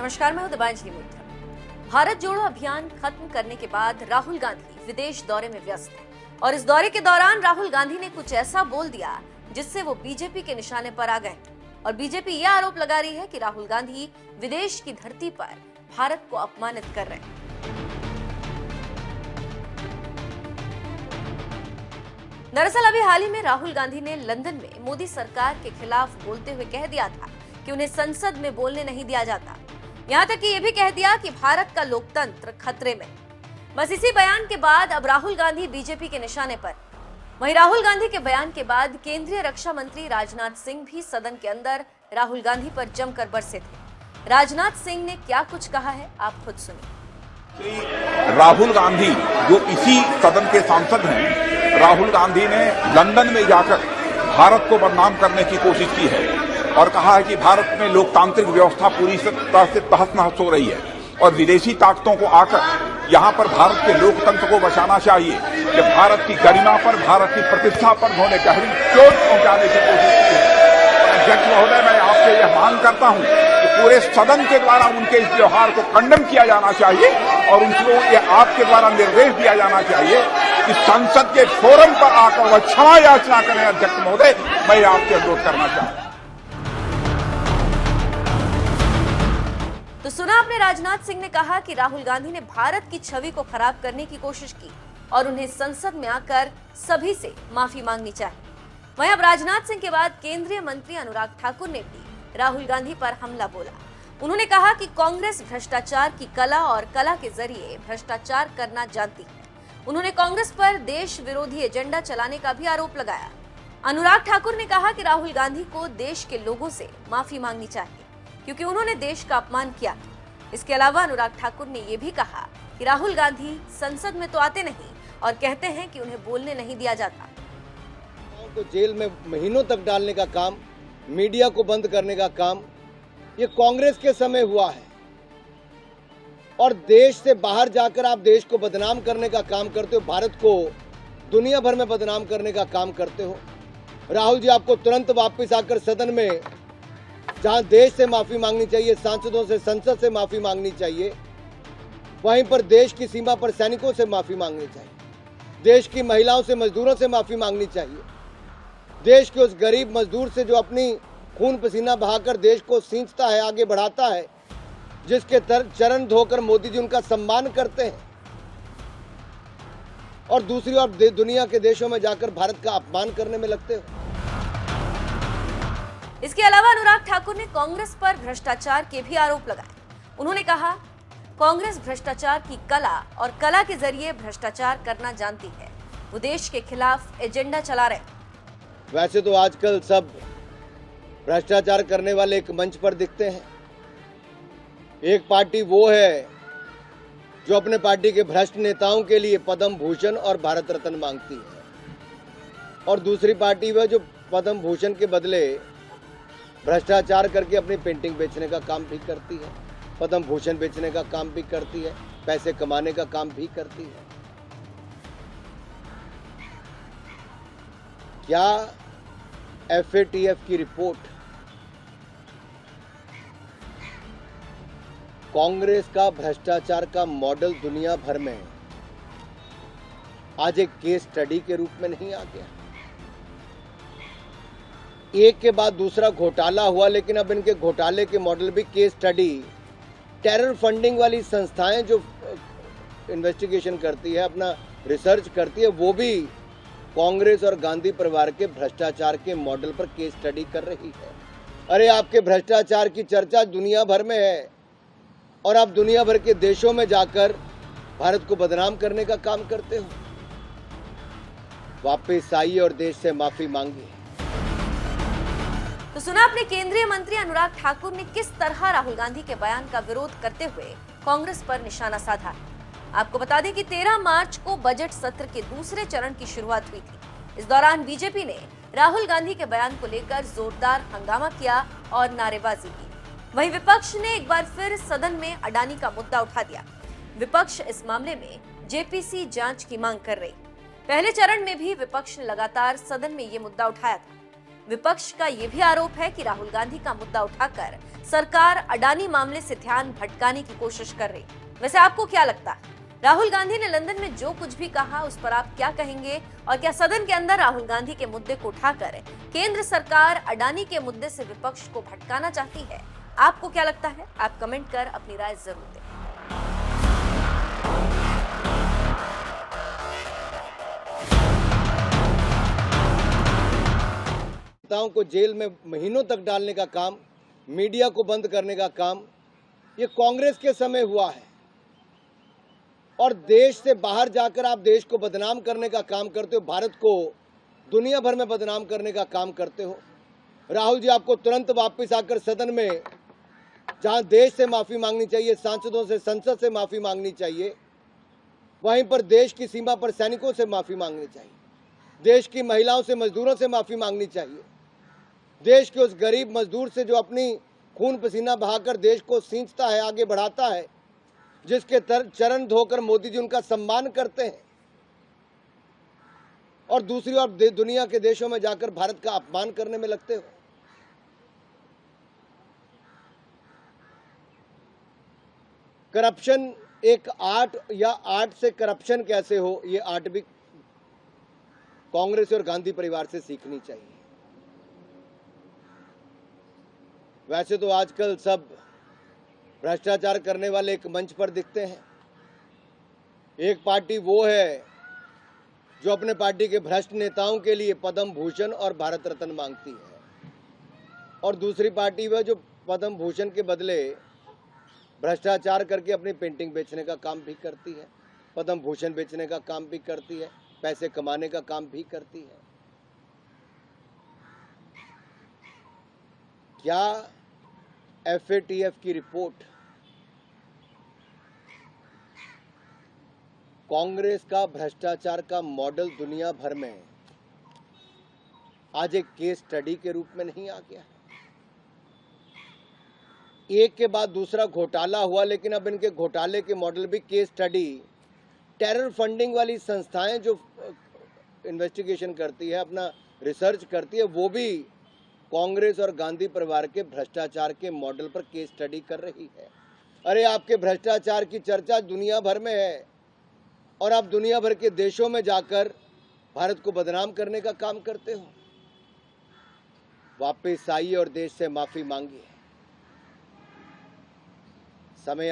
नमस्कार, मैं हूं दिबांजलि मित्रा। भारत जोड़ो अभियान खत्म करने के बाद राहुल गांधी विदेश दौरे में व्यस्त हैं और इस दौरे के दौरान राहुल गांधी ने कुछ ऐसा बोल दिया जिससे वो बीजेपी के निशाने पर आ गए और बीजेपी यह आरोप लगा रही है कि राहुल गांधी विदेश की धरती पर भारत को अपमानित कर रहे हैं। दरअसल अभी हाल ही में राहुल गांधी ने लंदन में मोदी सरकार के खिलाफ बोलते हुए कह दिया था कि उन्हें संसद में बोलने नहीं दिया जाता। यहां तक कि यह भी कह दिया कि भारत का लोकतंत्र खतरे में। बस इसी बयान के बाद अब राहुल गांधी बीजेपी के निशाने पर। वहीं राहुल गांधी के बयान के बाद केंद्रीय रक्षा मंत्री राजनाथ सिंह भी सदन के अंदर राहुल गांधी पर जमकर बरसे थे। राजनाथ सिंह ने क्या कुछ कहा है, आप खुद सुनिए। राहुल गांधी जो इसी सदन के सांसद हैं, राहुल गांधी ने लंदन में जाकर भारत को बदनाम करने की कोशिश की है और कहा है कि भारत में लोकतांत्रिक व्यवस्था पूरी तरह से तहस-नहस हो रही है और विदेशी ताकतों को आकर यहां पर भारत के लोकतंत्र को बचाना चाहिए। कि भारत की गरिमा पर, भारत की प्रतिष्ठा पर उन्होंने गहरी चोट पहुंचाने की कोशिश की है। अध्यक्ष महोदय, मैं आपसे यह मांग करता हूं कि पूरे सदन के द्वारा उनके इस व्यवहार को खंडन किया जाना चाहिए और उनको ये आपके द्वारा निर्देश दिया जाना चाहिए कि संसद के फोरम पर आकर वह क्षमा याचना करें। अध्यक्ष महोदय, मैं आपसे अनुरोध करना चाहता हूं। तो सुना आपने, राजनाथ सिंह ने कहा कि राहुल गांधी ने भारत की छवि को खराब करने की कोशिश की और उन्हें संसद में आकर सभी से माफी मांगनी चाहिए। वहीं अब राजनाथ सिंह के बाद केंद्रीय मंत्री अनुराग ठाकुर ने भी राहुल गांधी पर हमला बोला। उन्होंने कहा कि कांग्रेस भ्रष्टाचार की कला और कला के जरिए भ्रष्टाचार करना जानती है। उन्होंने कांग्रेस पर देश विरोधी एजेंडा चलाने का भी आरोप लगाया। अनुराग ठाकुर ने कहा कि राहुल गांधी को देश के लोगों से माफी मांगनी चाहिए क्योंकि उन्होंने देश का अपमान किया। इसके अलावा अनुराग ठाकुर ने यह भी कहा कि राहुल गांधी संसद में तो आते नहीं और कहते हैं कि उन्हें बोलने नहीं दिया जाता। को जेल में महीनों तक डालने का काम, मीडिया को बंद करने का काम ये कांग्रेस के समय हुआ है और देश से बाहर जाकर आप देश को बदनाम करने का काम करते हो, भारत को दुनिया भर में बदनाम करने का काम करते हो। राहुल जी, आपको तुरंत वापस आकर सदन में, जहां देश से माफी मांगनी चाहिए, सांसदों से, संसद से माफी मांगनी चाहिए, वहीं पर देश की सीमा पर सैनिकों से माफी मांगनी चाहिए, देश की महिलाओं से, मजदूरों से माफी मांगनी चाहिए, देश के उस गरीब मजदूर से जो अपनी खून पसीना बहाकर देश को सींचता है, आगे बढ़ाता है, जिसके चरण धोकर मोदी जी उनका सम्मान करते हैं और दूसरी ओर दुनिया के देशों में जाकर भारत का अपमान करने में लगते हो। इसके अलावा अनुराग ठाकुर ने कांग्रेस पर भ्रष्टाचार के भी आरोप लगाए। उन्होंने कहा, कांग्रेस भ्रष्टाचार की कला और कला के जरिए भ्रष्टाचार करना जानती है। वो देश के खिलाफ एजेंडा चला रहे। वैसे तो आजकल सब भ्रष्टाचार करने वाले एक मंच पर दिखते हैं। एक पार्टी वो है जो अपने पार्टी के भ्रष्ट नेताओं के लिए पद्म भूषण और भारत रत्न मांगती है और दूसरी पार्टी वह जो पद्म भूषण के बदले भ्रष्टाचार करके अपनी पेंटिंग बेचने का काम भी करती है, पद्म भूषण बेचने का काम भी करती है, पैसे कमाने का काम भी करती है। क्या FATF की रिपोर्ट कांग्रेस का भ्रष्टाचार का मॉडल दुनिया भर में आज एक केस स्टडी के रूप में नहीं आ गया? एक के बाद दूसरा घोटाला हुआ, लेकिन अब इनके घोटाले के मॉडल भी केस स्टडी, टेरर फंडिंग वाली संस्थाएं जो इन्वेस्टिगेशन करती है, अपना रिसर्च करती है, वो भी कांग्रेस और गांधी परिवार के भ्रष्टाचार के मॉडल पर केस स्टडी कर रही है। अरे, आपके भ्रष्टाचार की चर्चा दुनिया भर में है और आप दुनिया भर के देशों में जाकर भारत को बदनाम करने का काम करते हो। वापस आइए और देश से माफी मांगिए। तो सुना आपने, केंद्रीय मंत्री अनुराग ठाकुर ने किस तरह राहुल गांधी के बयान का विरोध करते हुए कांग्रेस पर निशाना साधा। आपको बता दें कि 13 मार्च को बजट सत्र के दूसरे चरण की शुरुआत हुई थी। इस दौरान बीजेपी ने राहुल गांधी के बयान को लेकर जोरदार हंगामा किया और नारेबाजी की। वहीं विपक्ष ने एक बार फिर सदन में अडानी का मुद्दा उठा दिया। विपक्ष इस मामले में जेपीसी जांच की मांग कर रही। पहले चरण में भी विपक्ष ने लगातार सदन में ये मुद्दा उठाया था। विपक्ष का ये भी आरोप है कि राहुल गांधी का मुद्दा उठाकर सरकार अडानी मामले से ध्यान भटकाने की कोशिश कर रही। वैसे आपको क्या लगता है, राहुल गांधी ने लंदन में जो कुछ भी कहा उस पर आप क्या कहेंगे? और क्या सदन के अंदर राहुल गांधी के मुद्दे को उठाकर केंद्र सरकार अडानी के मुद्दे से विपक्ष को भटकाना चाहती है? आपको क्या लगता है? आप कमेंट कर अपनी राय जरूर दें। नेताओं को जेल में महीनों तक डालने का काम, मीडिया को बंद करने का काम, ये कांग्रेस के समय हुआ है। और देश से बाहर जाकर आप देश को बदनाम करने का काम करते हो, भारत को दुनिया भर में बदनाम करने का काम करते हो। राहुल जी, आपको तुरंत वापस आकर सदन में, जहां देश से माफी मांगनी चाहिए, सांसदों से, संसद से माफी मांगनी चाहिए, वहीं पर देश की सीमा पर सैनिकों से माफी मांगनी चाहिए, देश की महिलाओं से, मजदूरों से माफी मांगनी चाहिए, देश के उस गरीब मजदूर से जो अपनी खून पसीना बहाकर देश को सींचता है, आगे बढ़ाता है, जिसके चरण धोकर मोदी जी उनका सम्मान करते हैं, और दूसरी ओर दुनिया के देशों में जाकर भारत का अपमान करने में लगते हो। करप्शन एक आर्ट, या आर्ट से करप्शन कैसे हो, ये आर्ट भी कांग्रेस और गांधी परिवार से सीखनी चाहिए। वैसे तो आजकल सब भ्रष्टाचार करने वाले एक मंच पर दिखते हैं। एक पार्टी वो है जो अपने पार्टी के भ्रष्ट नेताओं के लिए पद्म भूषण और भारत रत्न मांगती है, और दूसरी पार्टी वह जो पद्म भूषण के बदले भ्रष्टाचार करके अपनी पेंटिंग बेचने का काम भी करती है, पद्म भूषण बेचने का काम भी करती है, पैसे कमाने का काम भी करती है। क्या FATF की रिपोर्ट कांग्रेस का भ्रष्टाचार का मॉडल दुनिया भर में आज एक केस स्टडी के रूप में नहीं आ गया? एक के बाद दूसरा घोटाला हुआ, लेकिन अब इनके घोटाले के मॉडल भी केस स्टडी, टेरर फंडिंग वाली संस्थाएं जो इन्वेस्टिगेशन करती है, अपना रिसर्च करती है, वो भी कांग्रेस और गांधी परिवार के भ्रष्टाचार के मॉडल पर केस स्टडी कर रही है। अरे, आपके भ्रष्टाचार की चर्चा दुनिया भर में है, और आप दुनिया भर के देशों में जाकर भारत को बदनाम करने का काम करते हो। वापस आइए और देश से माफी मांगिए। समय